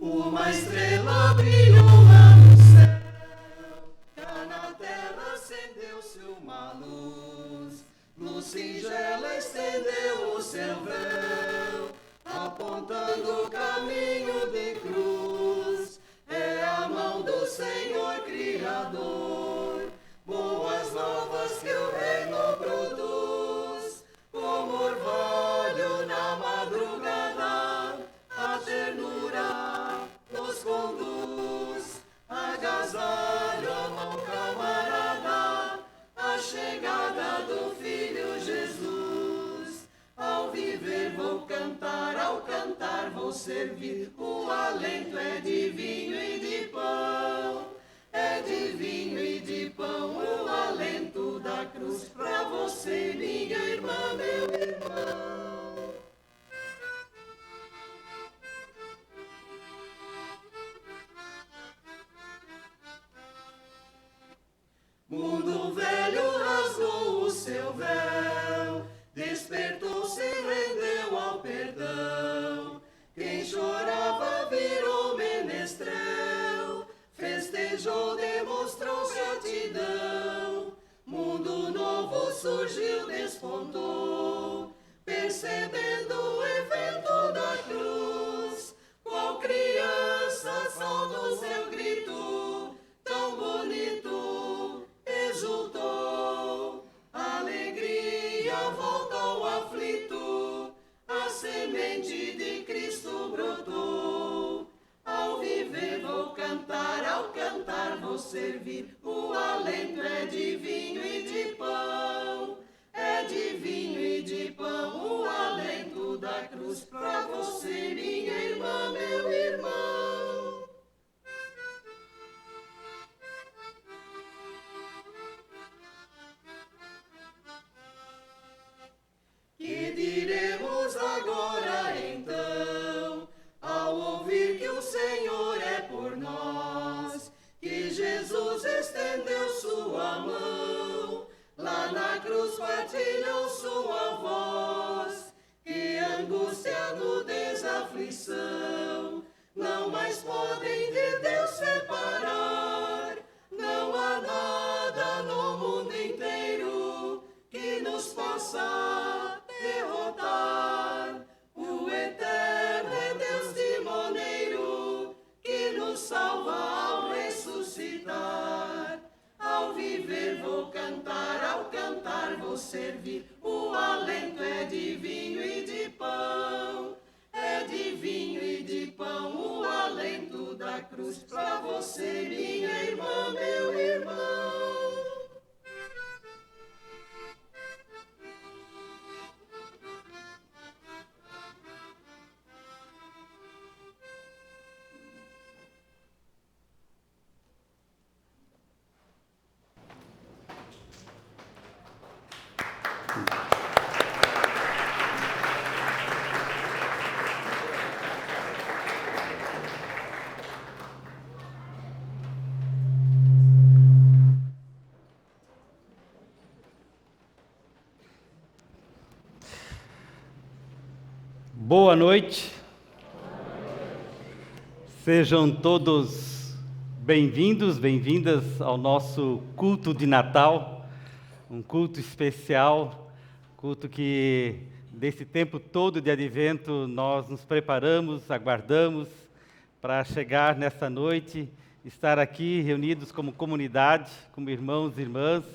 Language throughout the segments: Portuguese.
Uma estrela brilhou lá no céu, cá na terra acendeu-se uma luz. Luz singela estendeu o seu véu, apontando o caminho de cruz. É a mão do Senhor Criador, boas novas que o reino produz. Como orvalho na madrugada, a ternura nos conduz. Agasalho a mão camarada, a chegada do Filho Jesus. Ao viver vou cantar, ao cantar vou servir. O alento é de vinho e de pão, é de vinho e de pão. O alento da cruz pra você, minha irmã, meu irmão. Mundo velho rasgou o seu véu, despertou-se e rendeu ao perdão. Quem chorava virou menestrel, festejou, demonstrou gratidão. Mundo novo surgiu, despontou, percebendo o evento da cruz. Qual criança solta o seu grito, tão bonito, exultou. Alegria volta ao aflito, a semente de Cristo brotou. Ao viver vou cantar, ao cantar vou servir. O alento é de vinho e de pão, é de vinho e de pão. O alento da cruz pra você, minha irmã, meu irmão. Que diremos agora então, ao ouvir que o Senhor é por nós, que Jesus estendeu sua mão, lá na cruz partilhou sua voz, que angústia, nudez, aflição, não mais podem de Deus separar. Não há nada no mundo inteiro que nos possa derrotar. O eterno é Deus timoneiro, que nos salva ao ressuscitar. Ao viver vou cantar, ao cantar vou servir. O alento é de vinho e de pão, é de vinho e de pão. O alento da cruz pra você, minha irmã, meu irmão. Boa noite. Sejam todos bem-vindos, bem-vindas ao nosso culto de Natal, um culto especial, culto que desse tempo todo de advento nós nos preparamos, aguardamos para chegar nessa noite, estar aqui reunidos como comunidade, como irmãos e irmãs,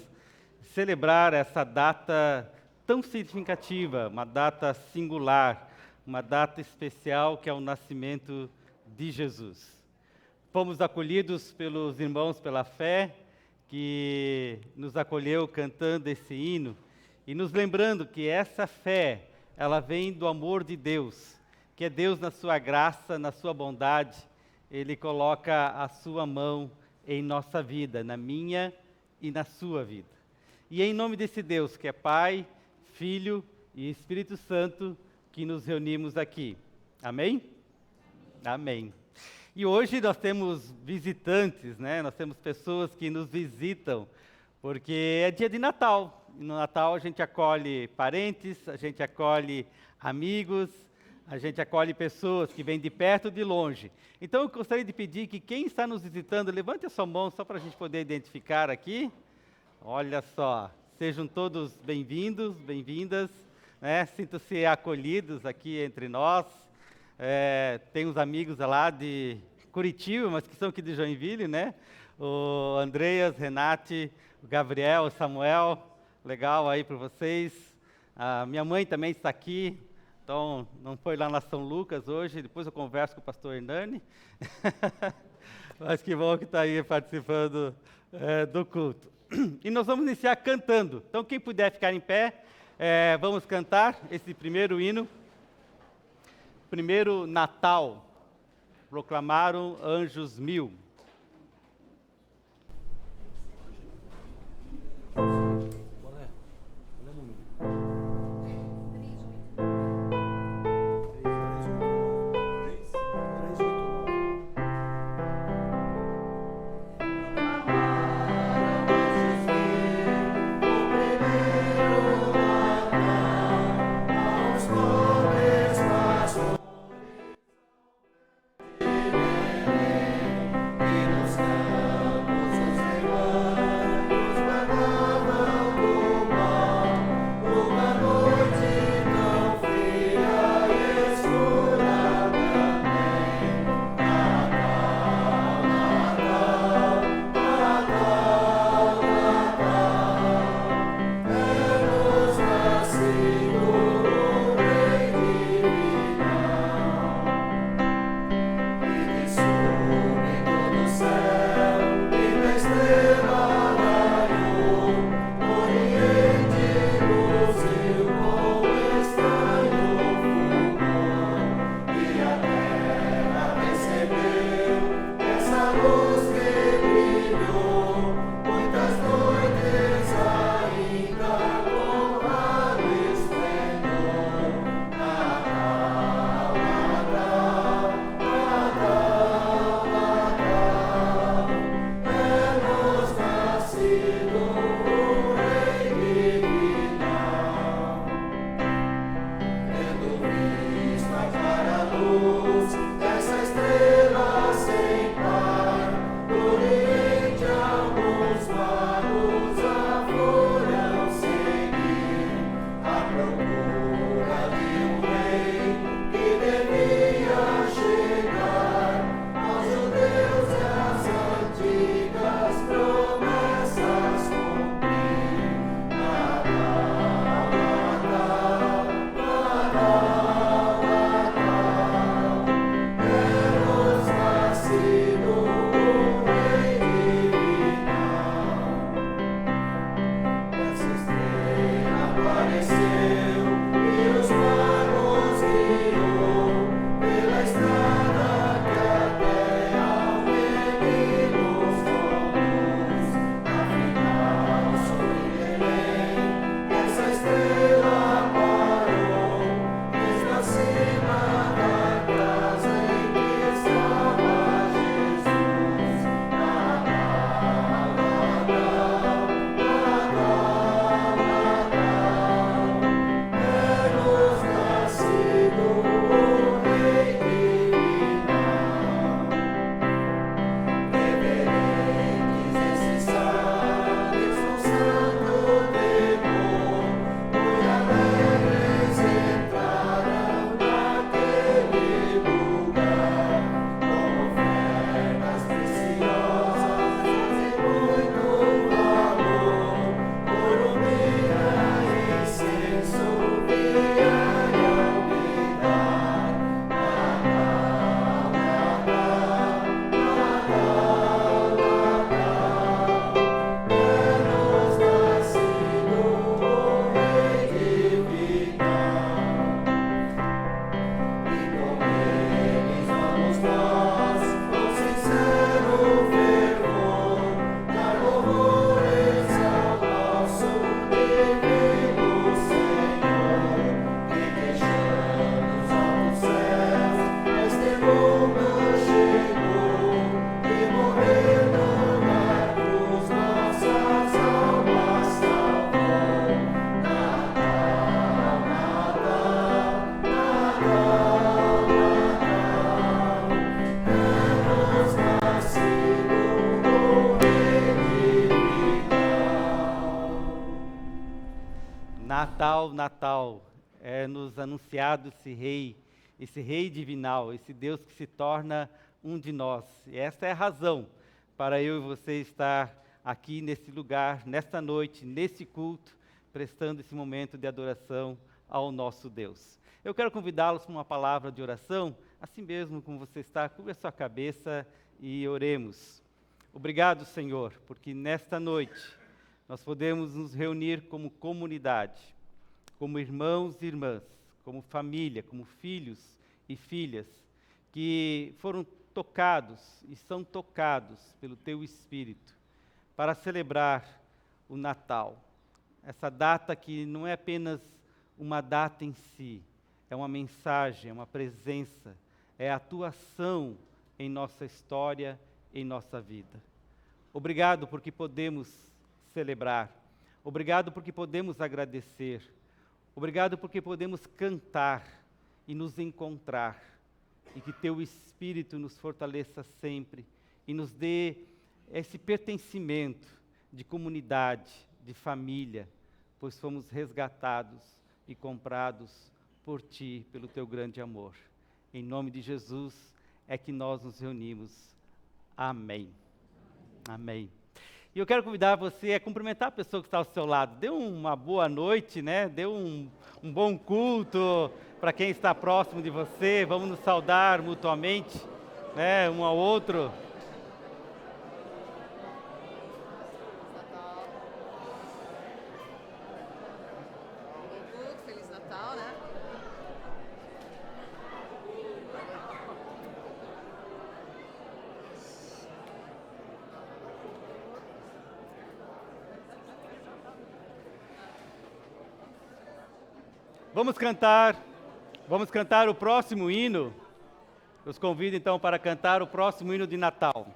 celebrar essa data tão significativa, uma data singular, uma data especial que é o nascimento de Jesus. Fomos acolhidos pelos irmãos pela fé, que nos acolheu cantando esse hino, e nos lembrando que essa fé, ela vem do amor de Deus, que é Deus na sua graça, na sua bondade, Ele coloca a sua mão em nossa vida, na minha e na sua vida. E é em nome desse Deus, que é Pai, Filho e Espírito Santo, que nos reunimos aqui. Amém? Amém. E hoje nós temos visitantes, né? Nós temos pessoas que nos visitam, porque é dia de Natal. E no Natal a gente acolhe parentes, a gente acolhe amigos, A gente acolhe pessoas que vêm de perto e de longe. Então, eu gostaria de pedir que quem está nos visitando, levante a sua mão só para a gente poder identificar aqui. Olha só, sejam todos bem-vindos, bem-vindas, né? Sintam-se acolhidos aqui entre nós. Tem uns amigos lá de Curitiba, mas que são aqui de Joinville, né? O Andreas, Renate, o Gabriel, o Samuel, legal aí para vocês. A minha mãe também está aqui. Então, não foi lá na São Lucas hoje, depois eu converso com o pastor Hernani. Mas que bom que está aí participando do culto. E nós vamos iniciar cantando. Então, quem puder ficar em pé, vamos cantar esse primeiro hino. Primeiro Natal, proclamaram anjos mil. Natal, Natal, é nos anunciado esse Rei divinal, esse Deus que se torna um de nós. E essa é a razão para eu e você estar aqui nesse lugar, nesta noite, nesse culto, prestando esse momento de adoração ao nosso Deus. Eu quero convidá-los para uma palavra de oração, assim mesmo como você está, cubra a sua cabeça e oremos. Obrigado, Senhor, porque nesta noite nós podemos nos reunir como comunidade, como irmãos e irmãs, como família, como filhos e filhas, que foram tocados e são tocados pelo Teu Espírito para celebrar o Natal. Essa data que não é apenas uma data em si, é uma mensagem, é uma presença, é a Tua ação em nossa história, em nossa vida. Obrigado porque podemos celebrar. Obrigado porque podemos agradecer. Obrigado porque podemos cantar e nos encontrar. E que Teu Espírito nos fortaleça sempre e nos dê esse pertencimento de comunidade, de família, pois fomos resgatados e comprados por Ti, pelo Teu grande amor. Em nome de Jesus é que nós nos reunimos. Amém. Amém. E eu quero convidar você a cumprimentar a pessoa que está ao seu lado. Dê uma boa noite, né? Dê um bom culto para quem está próximo de você. Vamos nos saudar mutuamente, né? Um ao outro. Feliz Natal, né? Vamos cantar o próximo hino. Os convido então para cantar o próximo hino de Natal.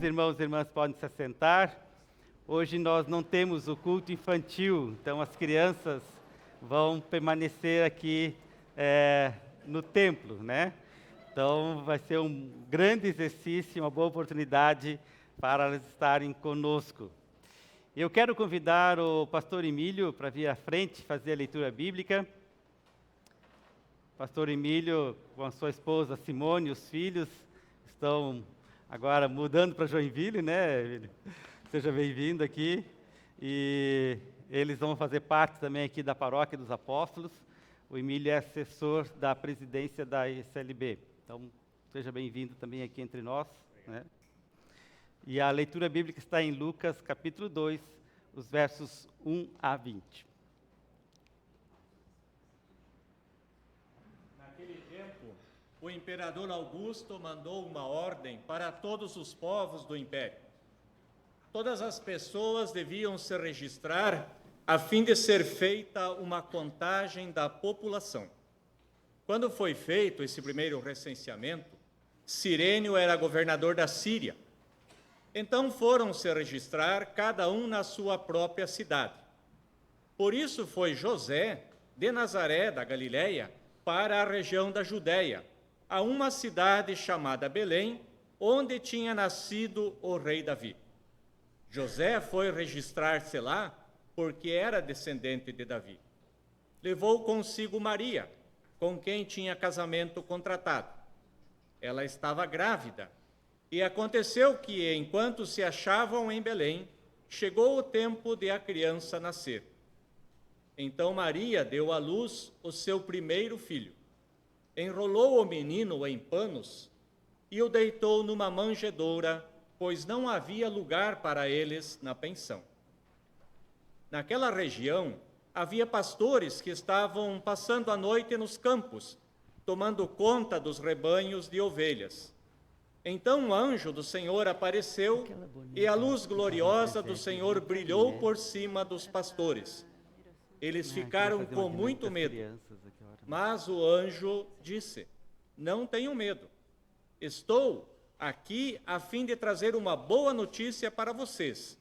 Irmãos e irmãs podem se assentar. Hoje nós não temos o culto infantil, então as crianças vão permanecer aqui no templo, né? Então vai ser um grande exercício, uma boa oportunidade para elas estarem conosco. Eu quero convidar o pastor Emílio para vir à frente fazer a leitura bíblica. Pastor Emílio, com a sua esposa Simone, os filhos, estão agora mudando para Joinville, né, Emílio? Seja bem-vindo aqui. E eles vão fazer parte também aqui da Paróquia dos Apóstolos. O Emílio é assessor da presidência da ECLB. Então, seja bem-vindo também aqui entre nós, né? E a leitura bíblica está em Lucas, capítulo 2, os versos 1 a 20. Naquele tempo, o imperador Augusto mandou uma ordem para todos os povos do império. Todas as pessoas deviam se registrar a fim de ser feita uma contagem da população. Quando foi feito esse primeiro recenseamento, Cirênio era governador da Síria. Então foram se registrar, cada um na sua própria cidade. Por isso foi José, de Nazaré, da Galiléia, para a região da Judéia, a uma cidade chamada Belém, onde tinha nascido o rei Davi. José foi registrar-se lá porque era descendente de Davi. Levou consigo Maria, com quem tinha casamento contratado. Ela estava grávida. E aconteceu que, enquanto se achavam em Belém, chegou o tempo de a criança nascer. Então Maria deu à luz o seu primeiro filho. Enrolou o menino em panos e o deitou numa manjedoura, pois não havia lugar para eles na pensão. Naquela região, havia pastores que estavam passando a noite nos campos, tomando conta dos rebanhos de ovelhas. Então um anjo do Senhor apareceu e a luz gloriosa do Senhor brilhou por cima dos pastores. Eles ficaram com muito medo, mas o anjo disse: não tenham medo, estou aqui a fim de trazer uma boa notícia para vocês,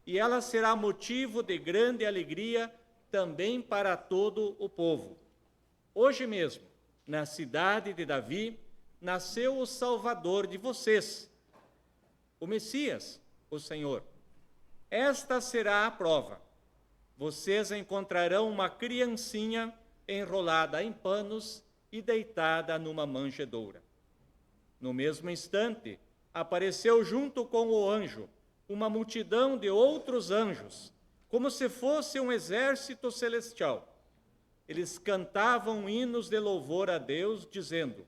e ela será motivo de grande alegria também para todo o povo. Hoje mesmo, na cidade de Davi, nasceu o Salvador de vocês, o Messias, o Senhor. Esta será a prova. Vocês encontrarão uma criancinha enrolada em panos e deitada numa manjedoura. No mesmo instante, apareceu junto com o anjo uma multidão de outros anjos, como se fosse um exército celestial. Eles cantavam hinos de louvor a Deus, dizendo: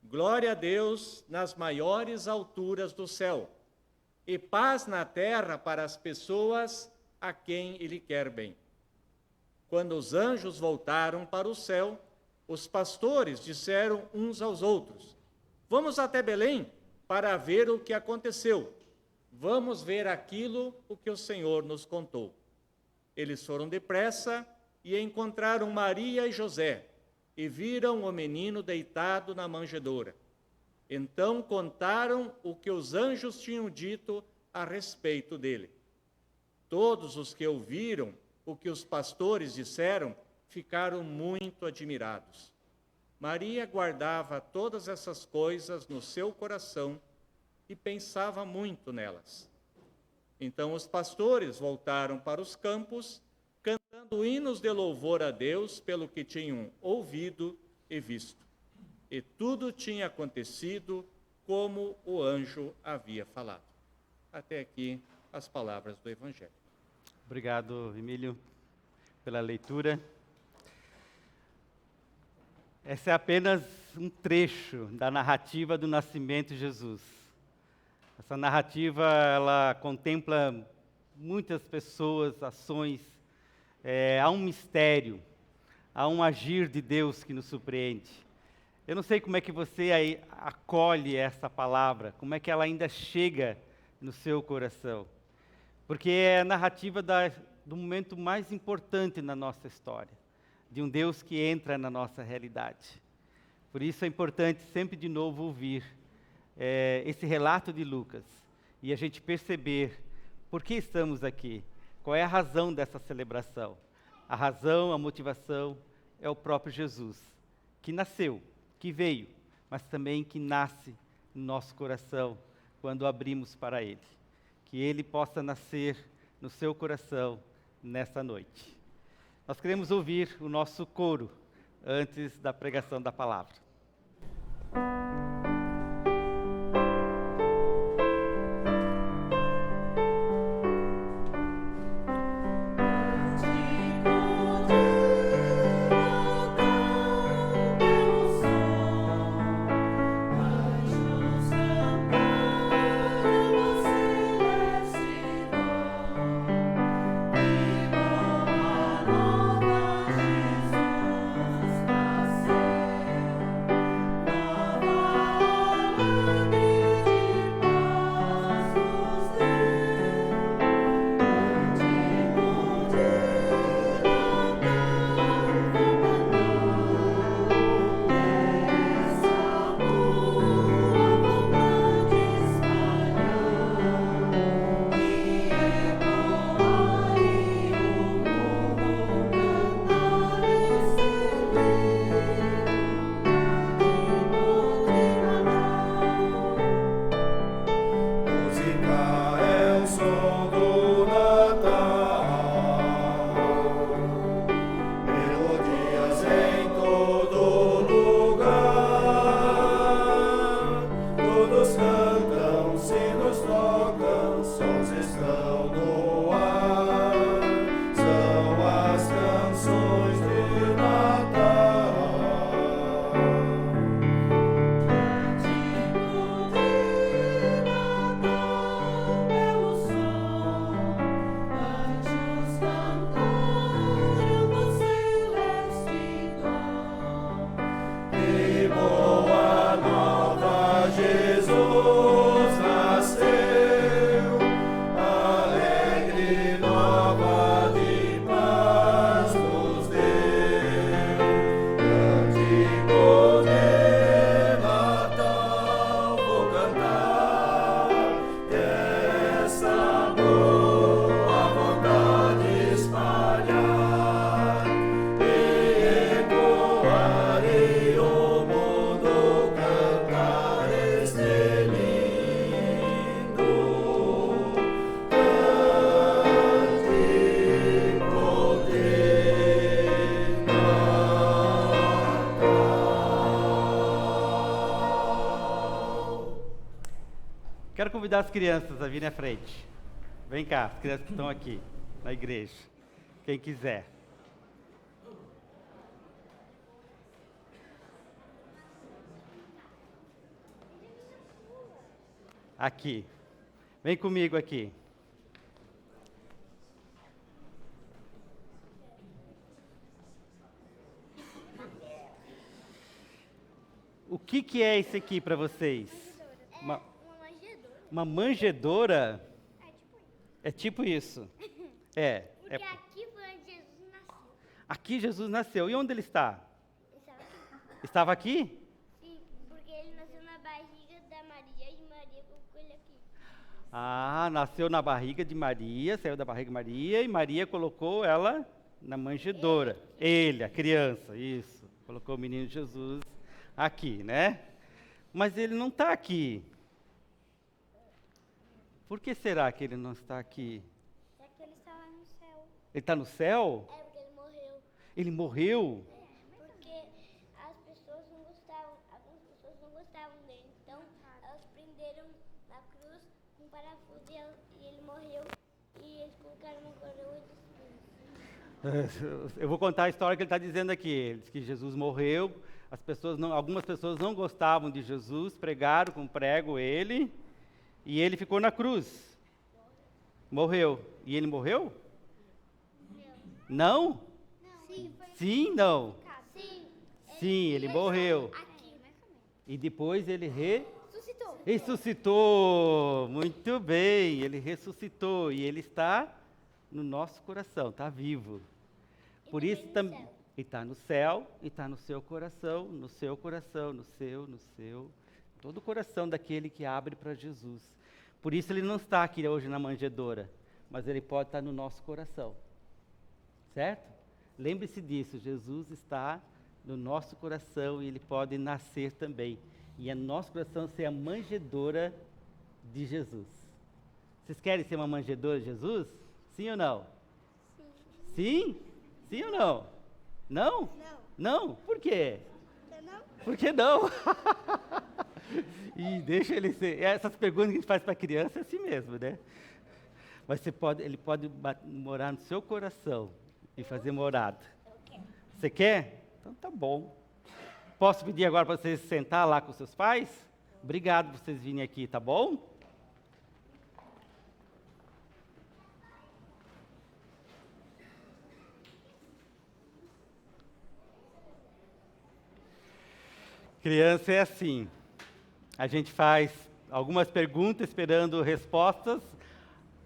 glória a Deus nas maiores alturas do céu, e paz na terra para as pessoas a quem Ele quer bem. Quando os anjos voltaram para o céu, os pastores disseram uns aos outros: vamos até Belém para ver o que aconteceu. Vamos ver aquilo o que o Senhor nos contou. Eles foram depressa e encontraram Maria e José, e viram o menino deitado na manjedoura. Então contaram o que os anjos tinham dito a respeito dele. Todos os que ouviram o que os pastores disseram ficaram muito admirados. Maria guardava todas essas coisas no seu coração e pensava muito nelas. Então os pastores voltaram para os campos, cantando hinos de louvor a Deus pelo que tinham ouvido e visto. E tudo tinha acontecido como o anjo havia falado. Até aqui as palavras do Evangelho. Obrigado, Emílio, pela leitura. Esse é apenas um trecho da narrativa do nascimento de Jesus. Essa narrativa, ela contempla muitas pessoas, ações, há um mistério, há um agir de Deus que nos surpreende. Eu não sei como é que você aí acolhe essa palavra, como é que ela ainda chega no seu coração. Porque é a narrativa do momento mais importante na nossa história, de um Deus que entra na nossa realidade. Por isso é importante sempre de novo ouvir esse relato de Lucas e a gente perceber por que estamos aqui, qual é a razão dessa celebração. A razão, a motivação é o próprio Jesus, que nasceu, que veio, mas também que nasce no nosso coração quando abrimos para Ele. Que Ele possa nascer no seu coração nesta noite. Nós queremos ouvir o nosso coro antes da pregação da palavra. Quero convidar as crianças a virem à frente. Vem cá, as crianças que estão aqui na igreja. Quem quiser. Aqui. Vem comigo aqui. O que é esse aqui para vocês? Uma manjedoura? É tipo isso. É. Porque aqui foi onde Jesus nasceu. Aqui Jesus nasceu. E onde ele está? Estava aqui? Estava aqui? Sim, porque ele nasceu na barriga da Maria e Maria colocou ele aqui. Ah, nasceu na barriga de Maria, saiu da barriga de Maria e Maria colocou ela na manjedoura. Ele, a criança, isso. Colocou o menino Jesus aqui, né? Mas ele não está aqui. Por que será que ele não está aqui? É que ele estava no céu. Ele está no céu? É, porque ele morreu. Ele morreu? Porque as pessoas não gostavam, algumas pessoas não gostavam dele. Então, elas prenderam na cruz com parafuso e ele morreu. E eles colocaram uma coroa de espinhos. Eu vou contar a história que ele está dizendo aqui. Ele diz que Jesus morreu, algumas pessoas não gostavam de Jesus, pregaram com prego ele, e ele ficou na cruz. Morreu. E ele morreu? Não? Sim, Sim, não. sim. Sim, ele morreu. Aqui. E depois ele Suscitou. ressuscitou. Muito bem, ele ressuscitou e ele está no nosso coração, está vivo. Por isso também ele está no céu e está no seu coração, no seu coração, no seu, todo o coração daquele que abre para Jesus. Por isso ele não está aqui hoje na manjedoura, mas ele pode estar no nosso coração. Certo? Lembre-se disso, Jesus está no nosso coração e ele pode nascer também. E é nosso coração ser a manjedoura de Jesus. Vocês querem ser uma manjedoura de Jesus? Sim ou não? Sim. Sim? Sim ou não? Não? Não. Não? Por quê? Você não? Por que não? E deixa ele ser. Essas perguntas que a gente faz para criança é assim mesmo, né? Mas ele pode morar no seu coração e fazer morada. Eu quero. Você quer? Então tá bom. Posso pedir agora para vocês sentar lá com seus pais? Obrigado por vocês virem aqui, tá bom? Criança é assim. A gente faz algumas perguntas esperando respostas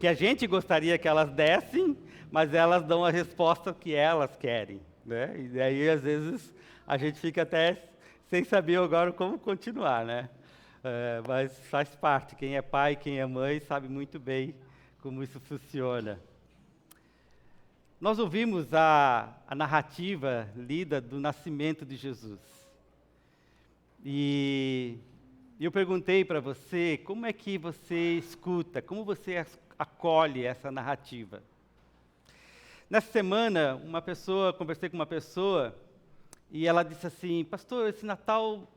que a gente gostaria que elas dessem, mas elas dão a resposta que elas querem, né? E daí, às vezes, a gente fica até sem saber agora como continuar, né? Mas faz parte. Quem é pai, quem é mãe, sabe muito bem como isso funciona. Nós ouvimos a narrativa lida do nascimento de Jesus. E eu perguntei para você, como é que você escuta, como você acolhe essa narrativa? Nessa semana, conversei com uma pessoa, e ela disse assim, pastor, esse Natal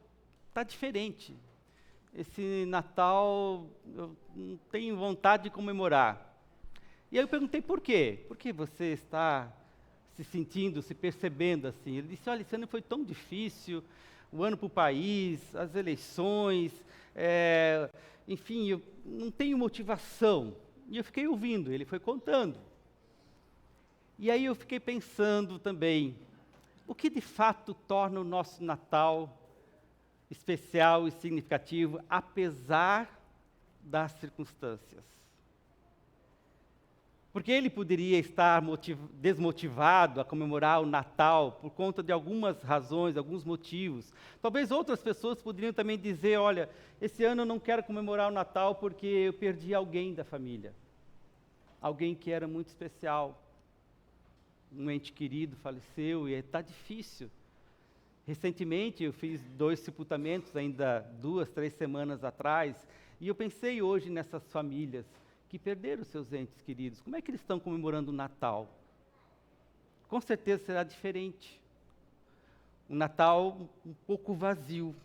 está diferente. Esse Natal eu não tenho vontade de comemorar. E aí eu perguntei por quê? Por que você está se sentindo, se percebendo assim? Ele disse, olha, esse ano foi tão difícil, o ano para o país, as eleições, enfim, eu não tenho motivação. E eu fiquei ouvindo, ele foi contando. E aí eu fiquei pensando também, o que de fato torna o nosso Natal especial e significativo, apesar das circunstâncias? Porque ele poderia estar desmotivado a comemorar o Natal por conta de algumas razões, alguns motivos. Talvez outras pessoas poderiam também dizer, olha, esse ano eu não quero comemorar o Natal porque eu perdi alguém da família. Alguém que era muito especial. Um ente querido faleceu e está difícil. Recentemente eu fiz 2 sepultamentos, ainda 2, 3 semanas atrás, e eu pensei hoje nessas famílias que perderam seus entes queridos. Como é que eles estão comemorando o Natal? Com certeza será diferente. Um Natal um pouco vazio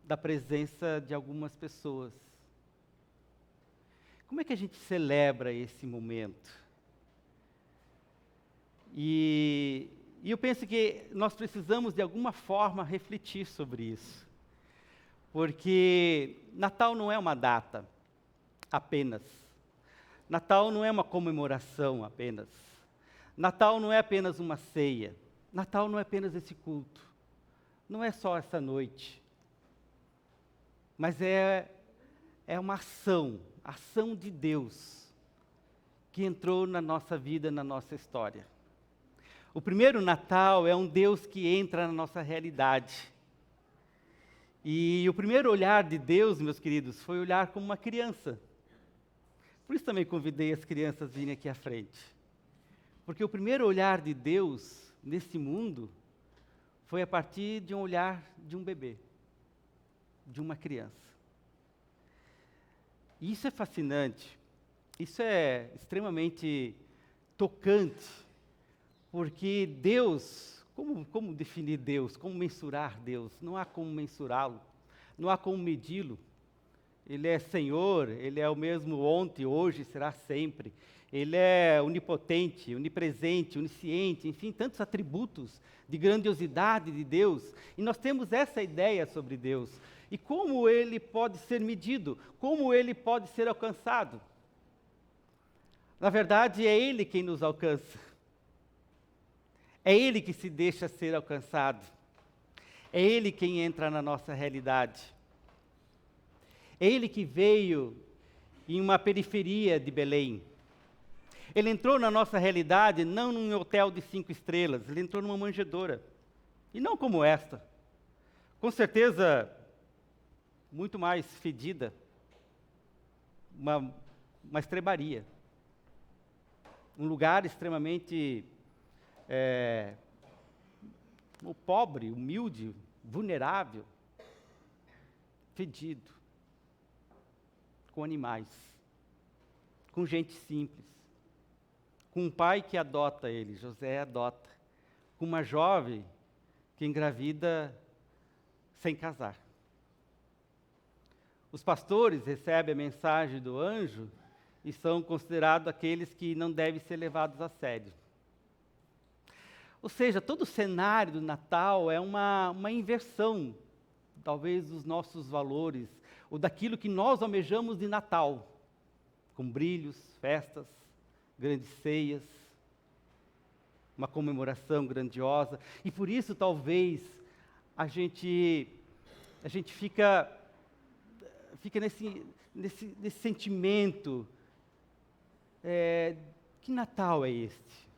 da presença de algumas pessoas. Como é que a gente celebra esse momento? E eu penso que nós precisamos, de alguma forma, refletir sobre isso. Porque Natal não é uma data apenas. Natal não é uma comemoração apenas. Natal não é apenas uma ceia. Natal não é apenas esse culto. Não é só essa noite. Mas é uma ação de Deus que entrou na nossa vida, na nossa história. O primeiro Natal é um Deus que entra na nossa realidade. E o primeiro olhar de Deus, meus queridos, foi olhar como uma criança. Por isso também convidei as crianças a virem aqui à frente. Porque o primeiro olhar de Deus nesse mundo foi a partir de um olhar de um bebê, de uma criança. E isso é fascinante, isso é extremamente tocante, porque Deus, como definir Deus, como mensurar Deus? Não há como mensurá-lo, não há como medi-lo. Ele é Senhor, Ele é o mesmo ontem, hoje, será sempre. Ele é onipotente, onipresente, onisciente, enfim, tantos atributos de grandiosidade de Deus. E nós temos essa ideia sobre Deus. E como Ele pode ser medido, como Ele pode ser alcançado. Na verdade, é Ele quem nos alcança. É Ele que se deixa ser alcançado. É Ele quem entra na nossa realidade. É Ele que veio em uma periferia de Belém. Ele entrou na nossa realidade não num hotel de 5 estrelas, ele entrou numa manjedoura. E não como esta. Com certeza, muito mais fedida. Uma estrebaria. Um lugar extremamente pobre, humilde, vulnerável, fedido. Com animais, com gente simples. com um pai que adota ele, José adota, com uma jovem que engravida sem casar. Os pastores recebem a mensagem do anjo e são considerados aqueles que não devem ser levados a sério. Ou seja, todo o cenário do Natal é uma inversão, talvez, dos nossos valores, ou daquilo que nós almejamos de Natal, com brilhos, festas, grandes ceias, uma comemoração grandiosa. E por isso, talvez, a gente fica nesse sentimento, que Natal é este?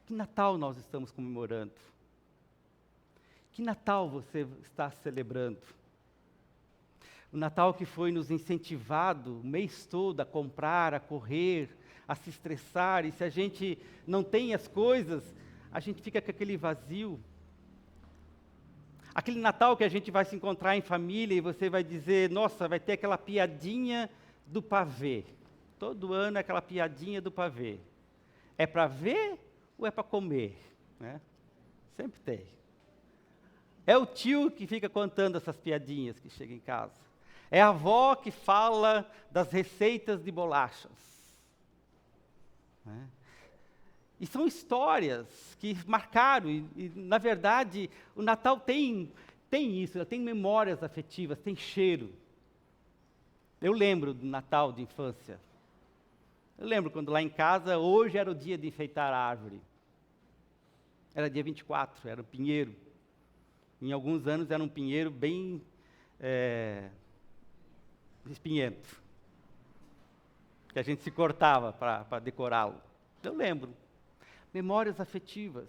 Que Natal nós estamos comemorando? Que Natal você está celebrando? O Natal que foi nos incentivado o mês todo a comprar, a correr, a se estressar, e se a gente não tem as coisas, a gente fica com aquele vazio. Aquele Natal que a gente vai se encontrar em família e você vai dizer, nossa, vai ter aquela piadinha do pavê. Todo ano é aquela piadinha do pavê. É para ver ou é para comer? Né? Sempre tem. É o tio que fica contando essas piadinhas que chega em casa. É a avó que fala das receitas de bolachas. Né? E são histórias que marcaram, e na verdade, o Natal tem isso, tem memórias afetivas, tem cheiro. Eu lembro do Natal de infância. Eu lembro quando lá em casa, hoje era o dia de enfeitar a árvore. Era dia 24, era um pinheiro. Em alguns anos era um pinheiro bem espinhento, que a gente se cortava para decorá-lo. Eu lembro. Memórias afetivas.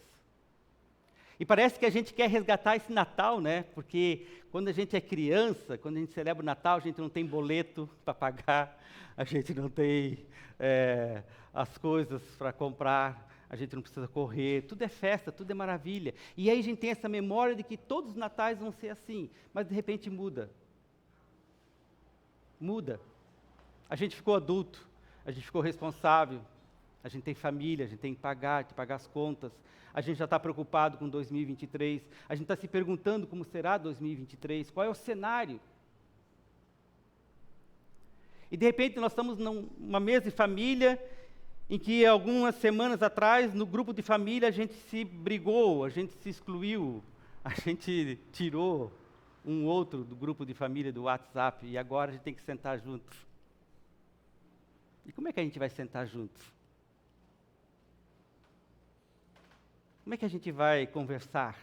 E parece que a gente quer resgatar esse Natal, né? Porque quando a gente é criança, quando a gente celebra o Natal, a gente não tem boleto para pagar, a gente não tem as coisas para comprar, a gente não precisa correr, tudo é festa, tudo é maravilha. E aí a gente tem essa memória de que todos os natais vão ser assim, mas de repente muda. Muda. A gente ficou adulto, a gente ficou responsável, a gente tem família, a gente tem que pagar as contas, a gente já está preocupado com 2023, a gente está se perguntando como será 2023, qual é o cenário. E de repente nós estamos numa mesa de família, em que algumas semanas atrás, no grupo de família, a gente se brigou, a gente se excluiu, a gente tirou um outro do grupo de família do WhatsApp, e agora a gente tem que sentar juntos. E como é que a gente vai sentar juntos? Como é que a gente vai conversar?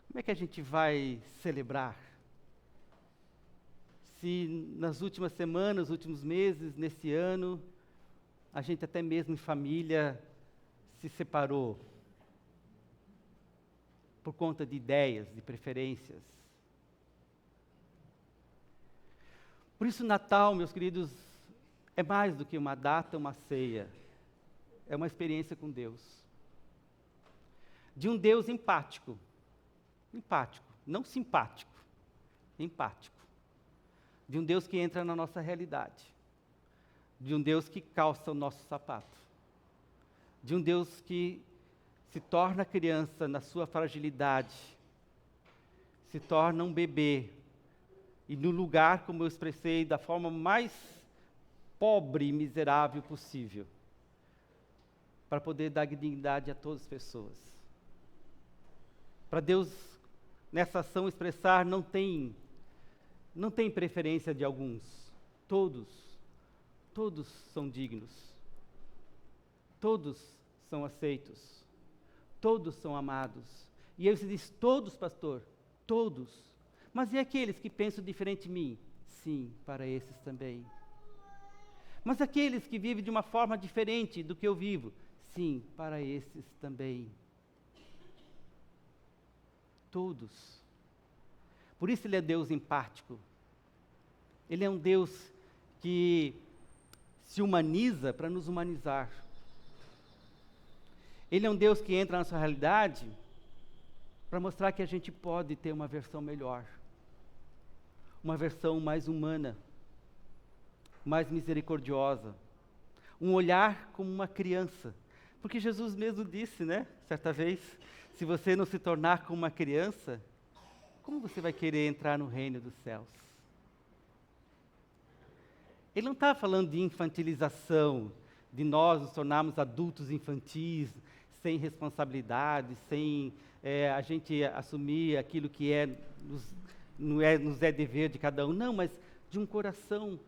Como é que a gente vai celebrar? Se nas últimas semanas, últimos meses, nesse ano, a gente até mesmo em família se separou por conta de ideias, de preferências. Por isso, Natal, meus queridos, é mais do que uma data, uma ceia. É uma experiência com Deus. De um Deus empático. Empático, não simpático. Empático. De um Deus que entra na nossa realidade. De um Deus que calça o nosso sapato. De um Deus que se torna criança na sua fragilidade. Se torna um bebê. E no lugar, como eu expressei, da forma mais pobre e miserável possível. Para poder dar dignidade a todas as pessoas. Para Deus, nessa ação, expressar, não tem preferência de alguns. Todos são dignos. Todos são aceitos. Todos são amados. E aí você diz, todos, pastor? Todos. Mas e aqueles que pensam diferente de mim? Sim, para esses também. Mas aqueles que vivem de uma forma diferente do que eu vivo? Sim, para esses também. Todos. Por isso ele é Deus empático. Ele é um Deus que se humaniza para nos humanizar. Ele é um Deus que entra na nossa realidade para mostrar que a gente pode ter uma versão melhor. Uma versão mais humana, mais misericordiosa. um olhar como uma criança. Porque Jesus mesmo disse, né, certa vez, se você não se tornar como uma criança, como você vai querer entrar no reino dos céus? Ele não está falando de infantilização, de nós nos tornarmos adultos infantis, sem responsabilidade, sem a gente assumir aquilo que nos é dever de cada um. Não, mas de um coração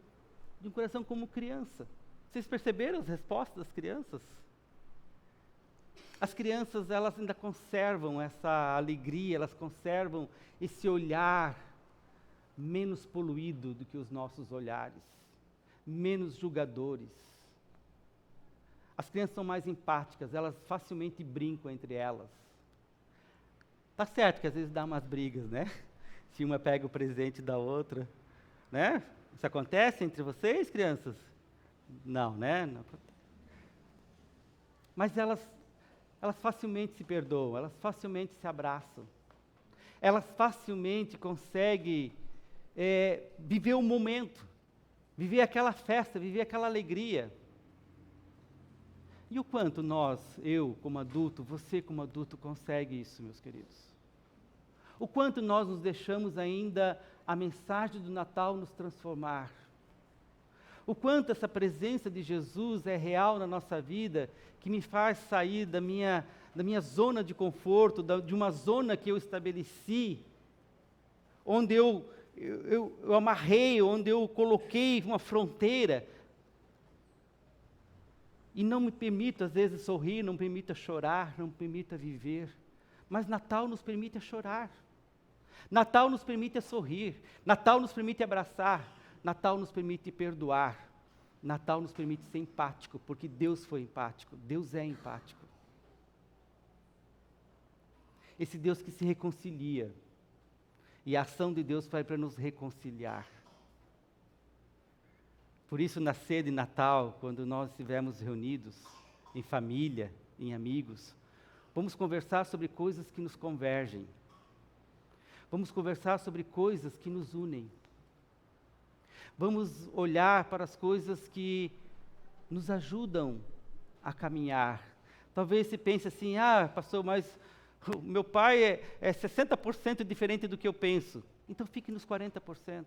como criança. Vocês perceberam as respostas das crianças? As crianças, elas ainda conservam essa alegria, elas conservam esse olhar menos poluído do que os nossos olhares, menos julgadores. As crianças são mais empáticas, elas facilmente brincam entre elas. Tá certo que às vezes dá umas brigas, né? Se uma pega o presente da outra, né? Isso acontece entre vocês, crianças? Não, né? Não acontece. Mas elas facilmente se perdoam, elas facilmente se abraçam. Elas facilmente conseguem viver o momento, viver aquela festa, viver aquela alegria. E o quanto nós, eu como adulto, você como adulto, consegue isso, meus queridos? O quanto nós nos deixamos ainda a mensagem do Natal nos transformar? O quanto essa presença de Jesus é real na nossa vida, que me faz sair da minha zona de conforto, de uma zona que eu estabeleci, onde eu amarrei, onde eu coloquei uma fronteira, e não me permito, às vezes, sorrir, não me permito chorar, não me permito viver. Mas Natal nos permite chorar. Natal nos permite sorrir. Natal nos permite abraçar. Natal nos permite perdoar. Natal nos permite ser empático, porque Deus foi empático. Deus é empático. Esse Deus que se reconcilia. E a ação de Deus vai para nos reconciliar. Por isso, na ceia de Natal, quando nós estivermos reunidos, em família, em amigos, vamos conversar sobre coisas que nos convergem. Vamos conversar sobre coisas que nos unem. Vamos olhar para as coisas que nos ajudam a caminhar. Talvez se pense assim, pastor, mas o meu pai é 60% diferente do que eu penso. Então fique nos 40%.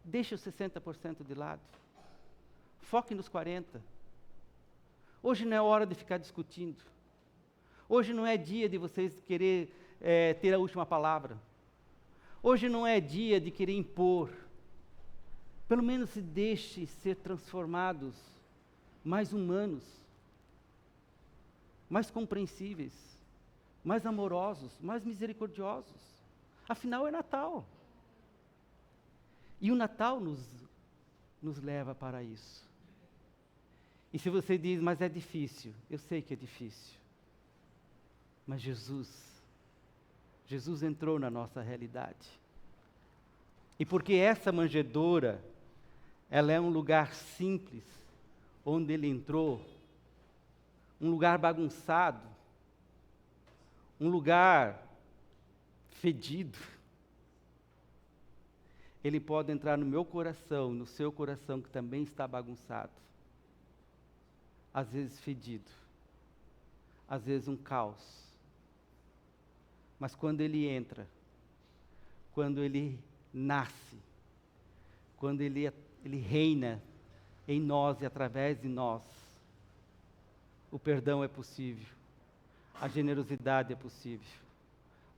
Deixe os 60% de lado. Foque nos 40%. Hoje não é hora de ficar discutindo. Hoje não é dia de vocês querer ter a última palavra. Hoje não é dia de querer impor. Pelo menos se deixe ser transformados, mais humanos, mais compreensíveis, mais amorosos, mais misericordiosos. Afinal, é Natal. E o Natal nos leva para isso. E se você diz, mas é difícil, eu sei que é difícil. Mas Jesus entrou na nossa realidade. E porque essa manjedoura, ela é um lugar simples, onde ele entrou, um lugar bagunçado, um lugar fedido, ele pode entrar no meu coração, no seu coração, que também está bagunçado. Às vezes fedido, às vezes um caos. Mas quando ele entra, quando ele nasce, quando ele reina em nós e através de nós, o perdão é possível, a generosidade é possível,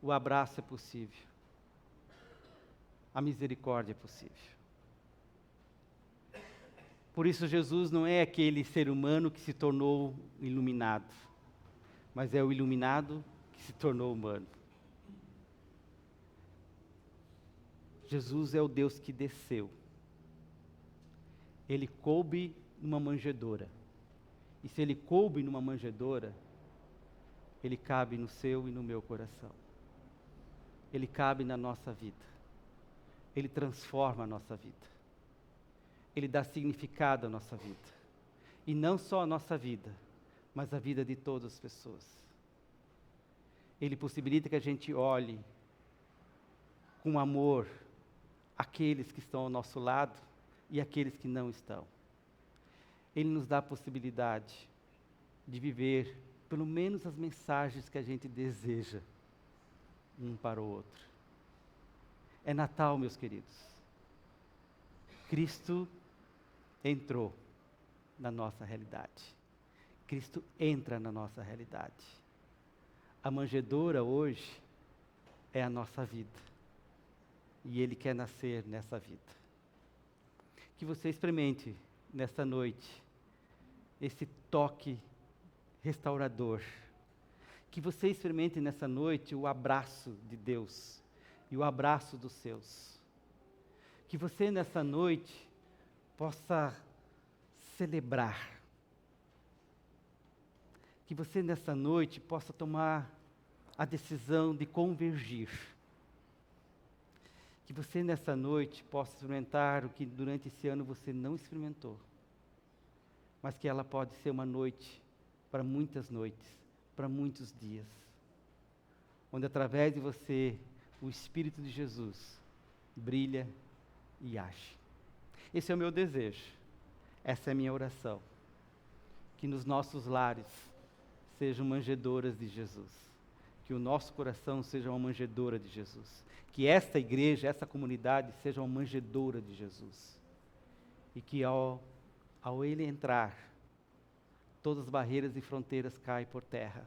o abraço é possível. A misericórdia é possível. Por isso, Jesus não é aquele ser humano que se tornou iluminado, mas é o iluminado que se tornou humano. Jesus é o Deus que desceu. Ele coube numa manjedoura. E se ele coube numa manjedoura, ele cabe no seu e no meu coração. Ele cabe na nossa vida. Ele transforma a nossa vida. Ele dá significado à nossa vida. E não só a nossa vida, mas a vida de todas as pessoas. Ele possibilita que a gente olhe com amor aqueles que estão ao nosso lado e aqueles que não estão. Ele nos dá a possibilidade de viver pelo menos as mensagens que a gente deseja um para o outro. É Natal, meus queridos. Cristo entrou na nossa realidade. Cristo entra na nossa realidade. A manjedoura hoje é a nossa vida. E Ele quer nascer nessa vida. Que você experimente nesta noite esse toque restaurador. Que você experimente nessa noite o abraço de Deus e o abraço dos seus. Que você nessa noite possa celebrar. Que você nessa noite possa tomar a decisão de convergir. Que você nessa noite possa experimentar o que durante esse ano você não experimentou. Mas que ela pode ser uma noite para muitas noites, para muitos dias. Onde através de você, o Espírito de Jesus brilha e age. Esse é o meu desejo. Essa é a minha oração. Que nos nossos lares sejam manjedouras de Jesus. Que o nosso coração seja uma manjedoura de Jesus. Que esta igreja, essa comunidade seja uma manjedoura de Jesus. E que ao Ele entrar, todas as barreiras e fronteiras caem por terra.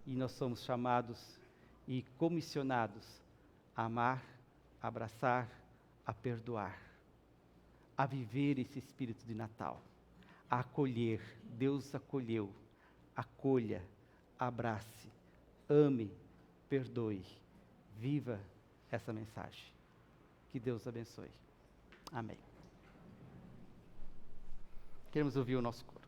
E nós somos chamados e comissionados a amar, a abraçar, a perdoar, a viver esse espírito de Natal, a acolher. Deus acolheu. Acolha, abrace, ame, perdoe. Viva essa mensagem. Que Deus abençoe. Amém. Queremos ouvir o nosso coro.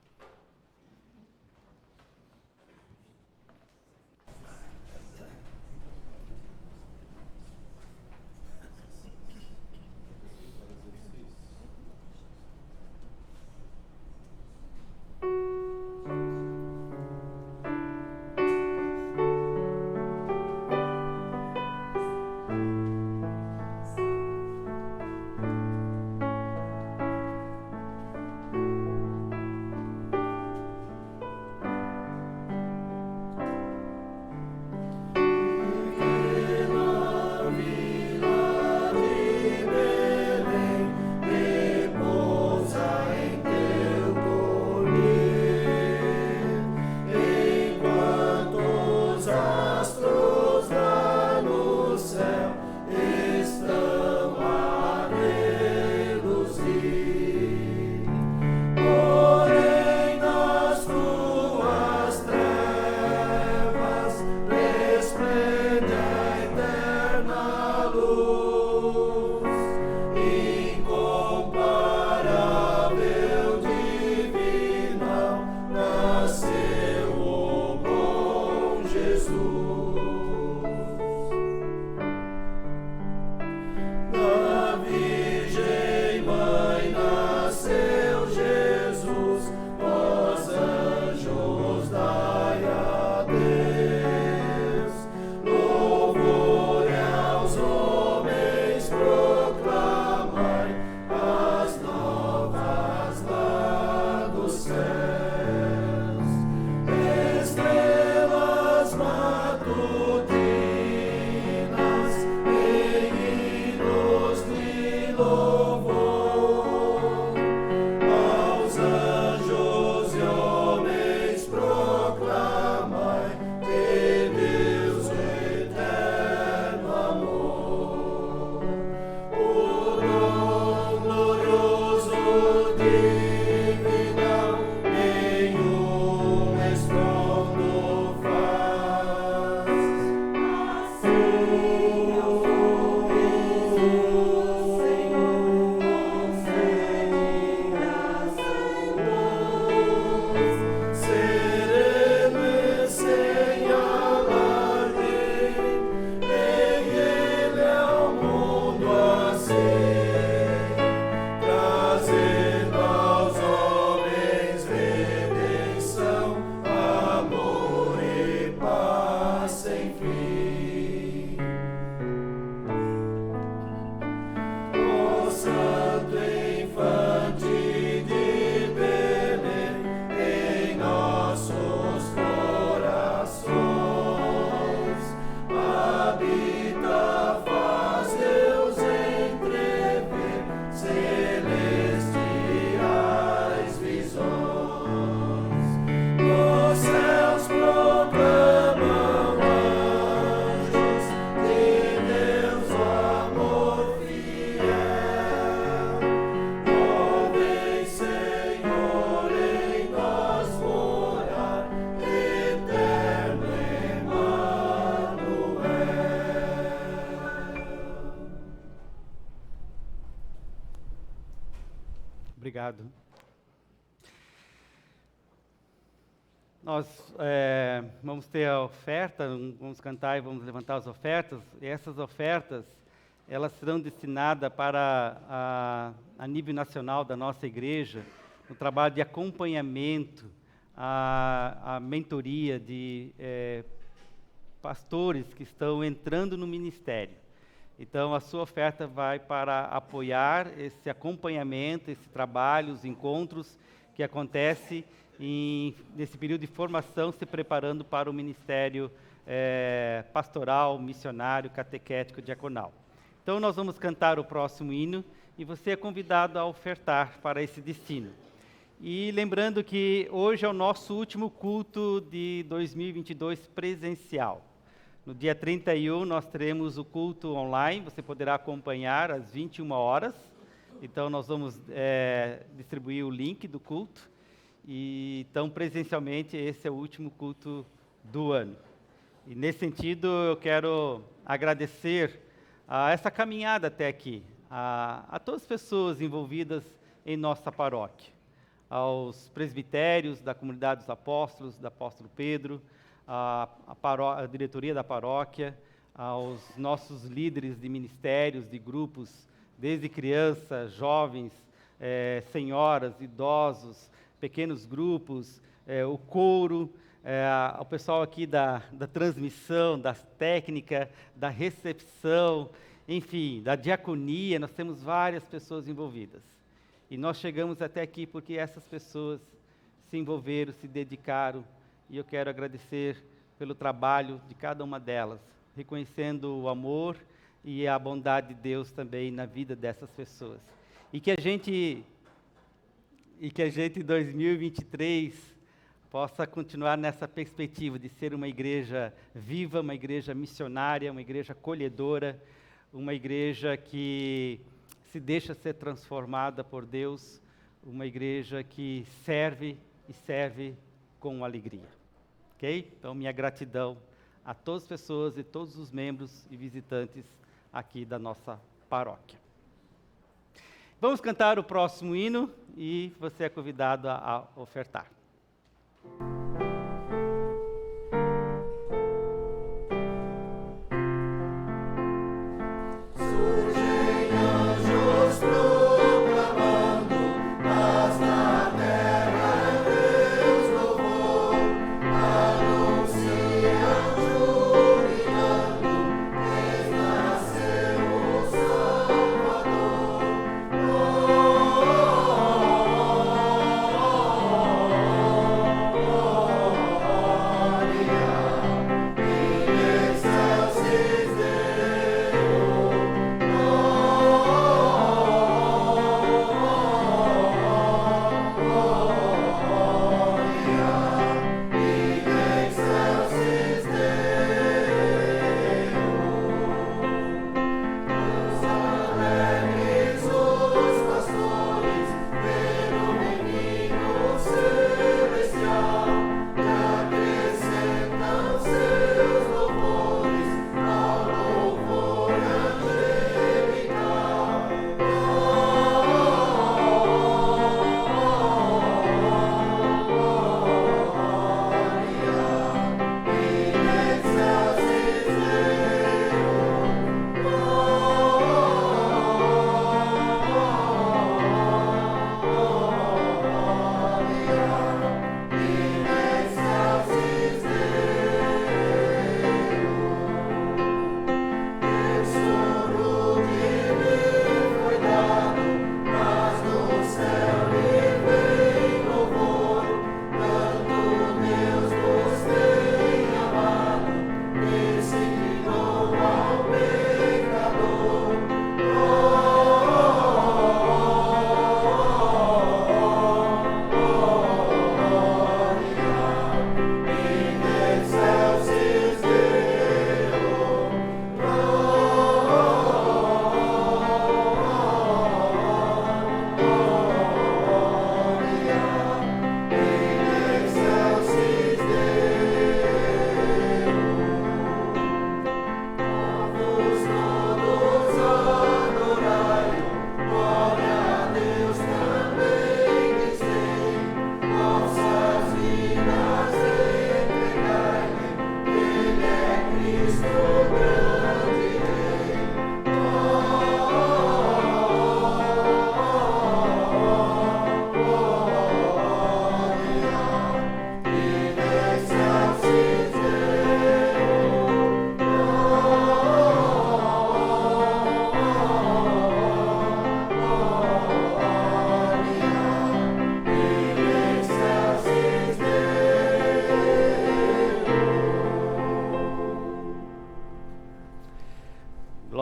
Obrigado. Nós vamos ter a oferta, vamos cantar e vamos levantar as ofertas. E essas ofertas, elas serão destinadas para a nível nacional da nossa igreja, no trabalho de acompanhamento, a mentoria de pastores que estão entrando no ministério. Então, a sua oferta vai para apoiar esse acompanhamento, esse trabalho, os encontros que acontecem nesse período de formação, se preparando para o ministério pastoral, missionário, catequético, diaconal. Então, nós vamos cantar o próximo hino e você é convidado a ofertar para esse destino. E lembrando que hoje é o nosso último culto de 2022 presencial. No dia 31 nós teremos o culto online, você poderá acompanhar às 21 horas. Então nós vamos distribuir o link do culto. E então presencialmente esse é o último culto do ano. E nesse sentido eu quero agradecer a essa caminhada até aqui, a todas as pessoas envolvidas em nossa paróquia. Aos presbitérios da Comunidade dos Apóstolos, do Apóstolo Pedro, a diretoria da paróquia, aos nossos líderes de ministérios, de grupos, desde crianças, jovens, senhoras, idosos, pequenos grupos, o coro, ao pessoal aqui da transmissão, da técnica, da recepção, enfim, da diaconia, nós temos várias pessoas envolvidas. E nós chegamos até aqui porque essas pessoas se envolveram, se dedicaram, e eu quero agradecer pelo trabalho de cada uma delas, reconhecendo o amor e a bondade de Deus também na vida dessas pessoas. E que a gente em 2023 possa continuar nessa perspectiva de ser uma igreja viva, uma igreja missionária, uma igreja acolhedora, uma igreja que se deixa ser transformada por Deus, uma igreja que serve e serve com alegria. Ok? Então, minha gratidão a todas as pessoas e todos os membros e visitantes aqui da nossa paróquia. Vamos cantar o próximo hino e você é convidado a ofertar. Oh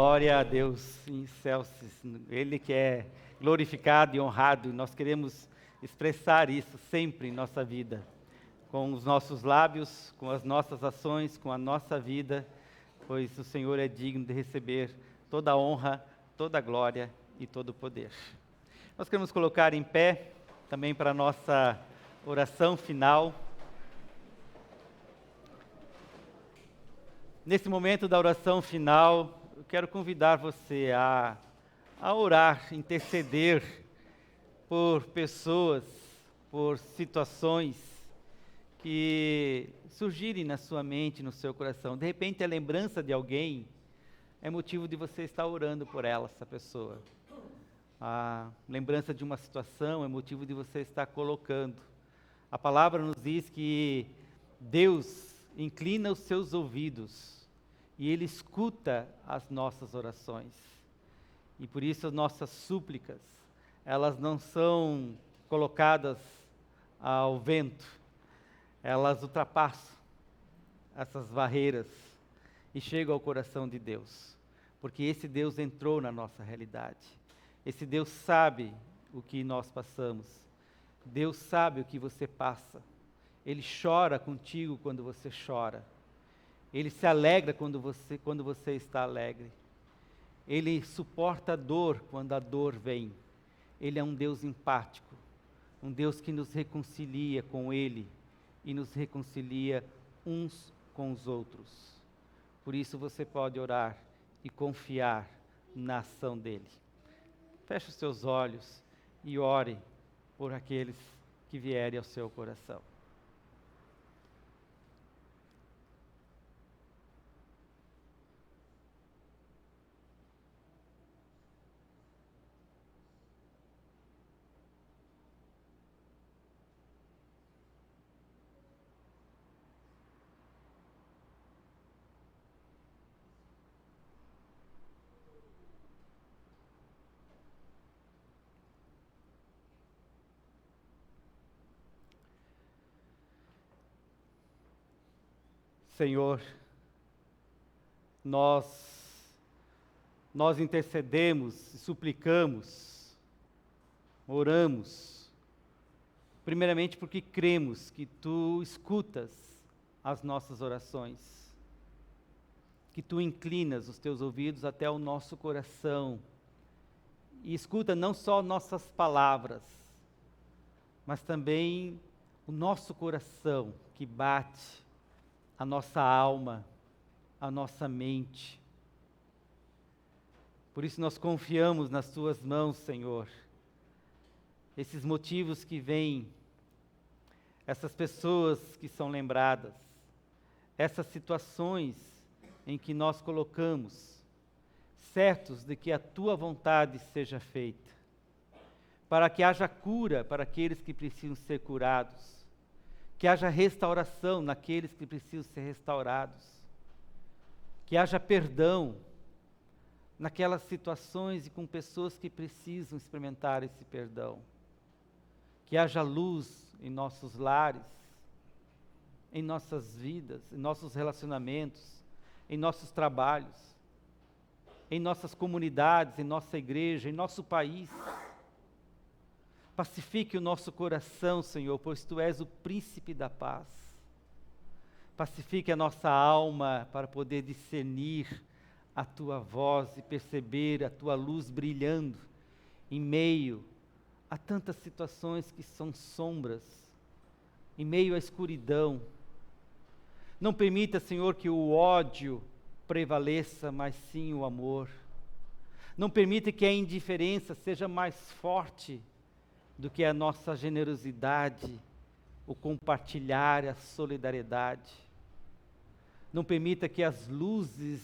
Glória a Deus em excelsis, Ele que é glorificado e honrado, e nós queremos expressar isso sempre em nossa vida, com os nossos lábios, com as nossas ações, com a nossa vida, pois o Senhor é digno de receber toda a honra, toda a glória e todo o poder. Nós queremos colocar em pé também para a nossa oração final. Nesse momento da oração final, eu quero convidar você a orar, interceder por pessoas, por situações que surgirem na sua mente, no seu coração. De repente, a lembrança de alguém é motivo de você estar orando por ela, essa pessoa. A lembrança de uma situação é motivo de você estar colocando. A palavra nos diz que Deus inclina os seus ouvidos e Ele escuta as nossas orações. E por isso as nossas súplicas, elas não são colocadas ao vento, elas ultrapassam essas barreiras e chegam ao coração de Deus, porque esse Deus entrou na nossa realidade. Esse Deus sabe o que nós passamos. Deus sabe o que você passa. Ele chora contigo quando você chora. Ele se alegra quando você está alegre. Ele suporta a dor quando a dor vem. Ele é um Deus empático, um Deus que nos reconcilia com Ele e nos reconcilia uns com os outros. Por isso você pode orar e confiar na ação dEle. Feche os seus olhos e ore por aqueles que vierem ao seu coração. Senhor, nós intercedemos, suplicamos, oramos, primeiramente porque cremos que Tu escutas as nossas orações, que Tu inclinas os Teus ouvidos até o nosso coração e escuta não só nossas palavras, mas também o nosso coração que bate, a nossa alma, a nossa mente. Por isso nós confiamos nas Tuas mãos, Senhor. Esses motivos que vêm, essas pessoas que são lembradas, essas situações em que nós colocamos, certos de que a Tua vontade seja feita, para que haja cura para aqueles que precisam ser curados, que haja restauração naqueles que precisam ser restaurados, que haja perdão naquelas situações e com pessoas que precisam experimentar esse perdão, que haja luz em nossos lares, em nossas vidas, em nossos relacionamentos, em nossos trabalhos, em nossas comunidades, em nossa igreja, em nosso país. Pacifique o nosso coração, Senhor, pois Tu és o príncipe da paz. Pacifique a nossa alma para poder discernir a Tua voz e perceber a Tua luz brilhando em meio a tantas situações que são sombras, em meio à escuridão. Não permita, Senhor, que o ódio prevaleça, mas sim o amor. Não permita que a indiferença seja mais forte do que a nossa generosidade, o compartilhar, a solidariedade. Não permita que as luzes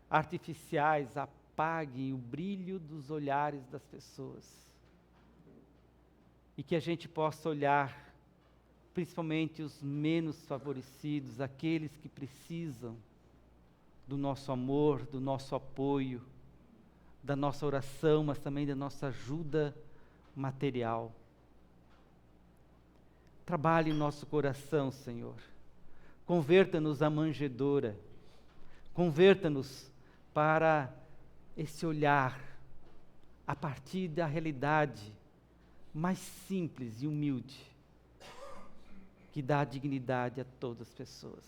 artificiais apaguem o brilho dos olhares das pessoas. E que a gente possa olhar, principalmente os menos favorecidos, aqueles que precisam do nosso amor, do nosso apoio, da nossa oração, mas também da nossa ajuda material. Trabalhe em nosso coração, Senhor. Converta-nos à manjedoura. Converta-nos para esse olhar a partir da realidade mais simples e humilde, que dá dignidade a todas as pessoas.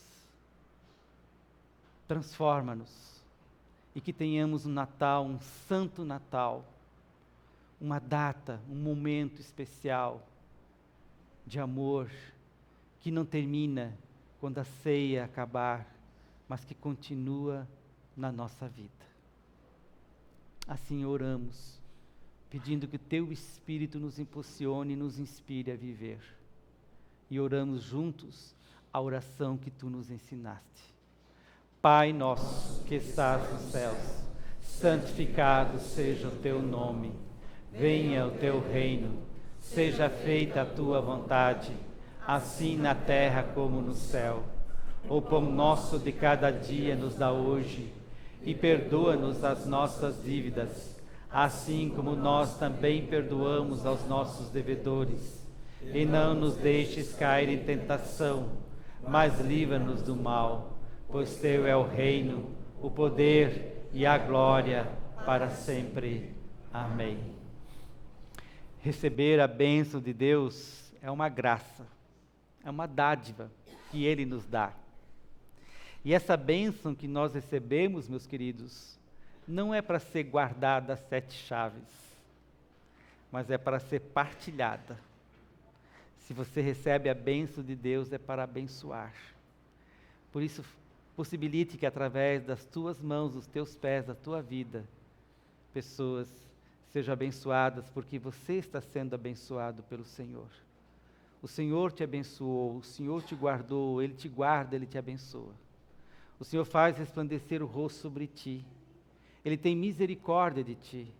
Transforma-nos e que tenhamos um Natal, um santo Natal, uma data, um momento especial de amor que não termina quando a ceia acabar, mas que continua na nossa vida. Assim oramos, pedindo que Teu Espírito nos impulsione e nos inspire a viver. E oramos juntos a oração que Tu nos ensinaste. Pai nosso, que estás nos céus, santificado seja o Teu nome. Venha o Teu reino, seja feita a Tua vontade, assim na terra como no céu. O pão nosso de cada dia nos dá hoje, e perdoa-nos as nossas dívidas, assim como nós também perdoamos aos nossos devedores. E não nos deixes cair em tentação, mas livra-nos do mal, pois Teu é o reino, o poder e a glória para sempre. Amém. Receber a bênção de Deus é uma graça, é uma dádiva que Ele nos dá. E essa bênção que nós recebemos, meus queridos, não é para ser guardada às 7 chaves, mas é para ser partilhada. Se você recebe a bênção de Deus, é para abençoar. Por isso, possibilite que através das tuas mãos, dos teus pés, da tua vida, pessoas sejam abençoadas, porque você está sendo abençoado pelo Senhor. O Senhor te abençoou, o Senhor te guardou, Ele te guarda, Ele te abençoa. O Senhor faz resplandecer o rosto sobre ti. Ele tem misericórdia de ti.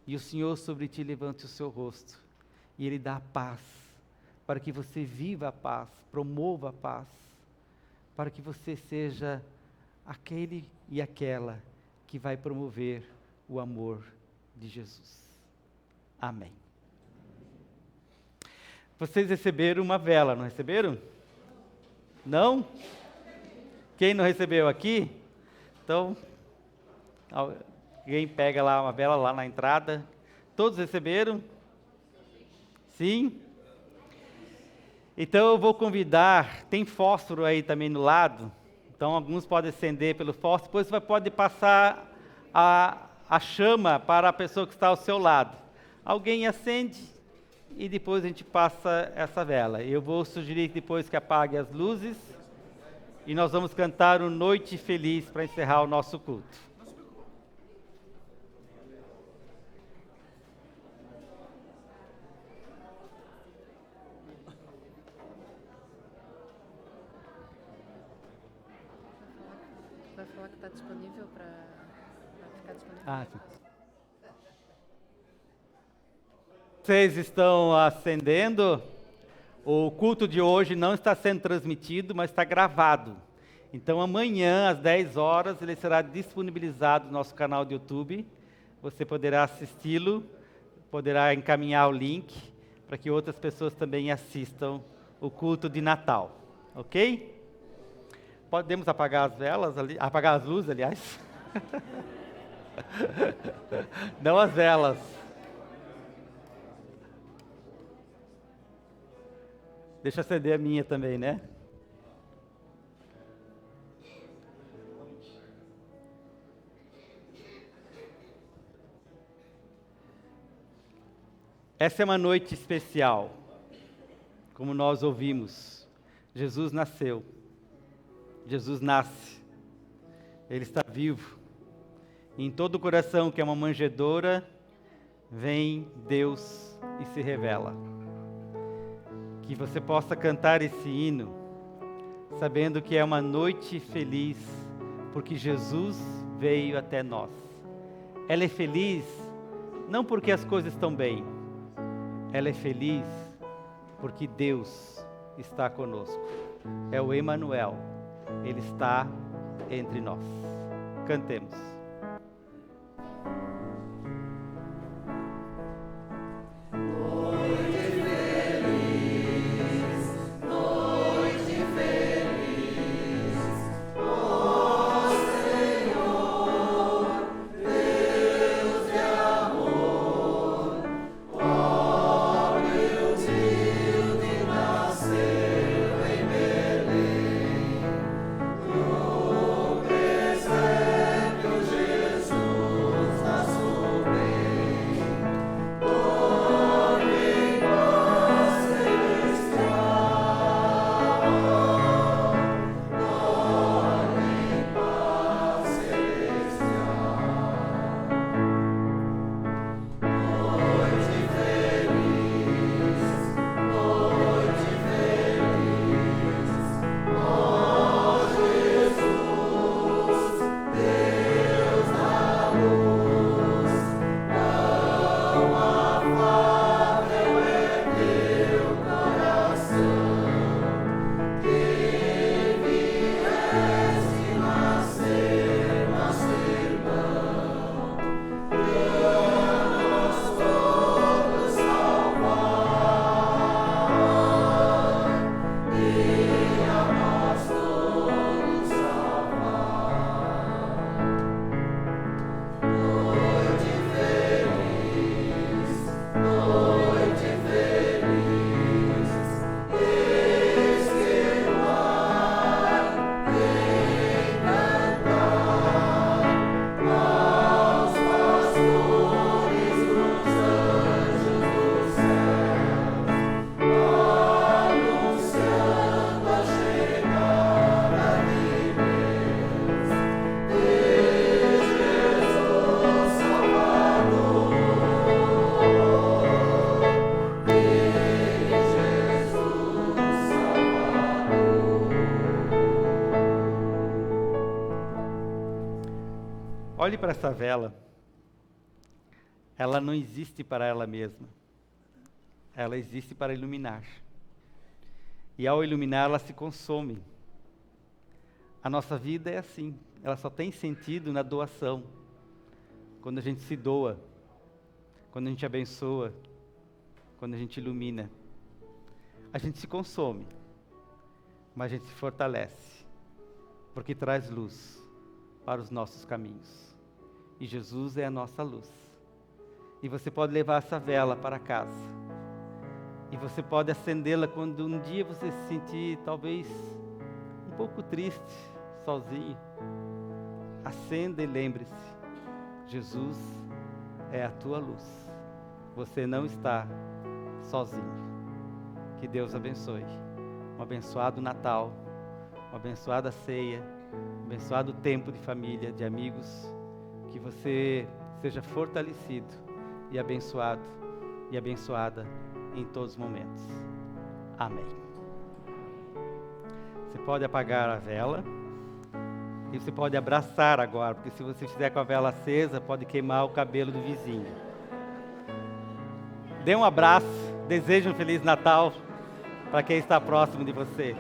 E o Senhor sobre ti levante o seu rosto. E Ele dá a paz, para que você viva a paz, promova a paz, para que você seja aquele e aquela que vai promover o amor de Jesus. Amém. Vocês receberam uma vela, não receberam? Não? Quem não recebeu aqui? Então, alguém pega lá uma vela lá na entrada. Todos receberam? Sim? Então eu vou convidar, tem fósforo aí também no lado, então alguns podem acender pelo fósforo, depois você pode passar a chama para a pessoa que está ao seu lado. Alguém acende e depois a gente passa essa vela. Eu vou sugerir depois que apague as luzes e nós vamos cantar o Noite Feliz para encerrar o nosso culto. Vai falar que está disponível para ficar disponível? Ah, sim. Vocês estão acendendo? O culto de hoje não está sendo transmitido, mas está gravado. Então amanhã, às 10 horas, ele será disponibilizado no nosso canal de YouTube. Você poderá assisti-lo, poderá encaminhar o link para que outras pessoas também assistam o culto de Natal. Ok? Podemos apagar as velas ali, apagar as luzes, aliás. Não as velas. Deixa eu acender a minha também, né? Essa é uma noite especial. Como nós ouvimos, Jesus nasceu. Jesus nasce. Ele está vivo. E em todo o coração que é uma manjedoura, vem Deus e se revela. Que você possa cantar esse hino, sabendo que é uma noite feliz, porque Jesus veio até nós. Ela é feliz, não porque as coisas estão bem, ela é feliz porque Deus está conosco. É o Emanuel, Ele está entre nós. Cantemos. Noite feliz, ó Senhor. Olhe para essa vela. Ela não existe para ela mesma. Ela existe para iluminar. E ao iluminar, ela se consome. A nossa vida é assim. Ela só tem sentido na doação. Quando a gente se doa. Quando a gente abençoa. Quando a gente ilumina. A gente se consome. Mas a gente se fortalece. Porque traz luz para os nossos caminhos. E Jesus é a nossa luz. E você pode levar essa vela para casa. E você pode acendê-la quando um dia você se sentir talvez um pouco triste, sozinho. Acenda e lembre-se, Jesus é a tua luz. Você não está sozinho. Que Deus abençoe. Um abençoado Natal, uma abençoada ceia, um abençoado tempo de família, de amigos. Que você seja fortalecido e abençoado e abençoada em todos os momentos. Amém. Você pode apagar a vela e você pode abraçar agora, porque se você fizer com a vela acesa, pode queimar o cabelo do vizinho. Dê um abraço, deseje um Feliz Natal para quem está próximo de você.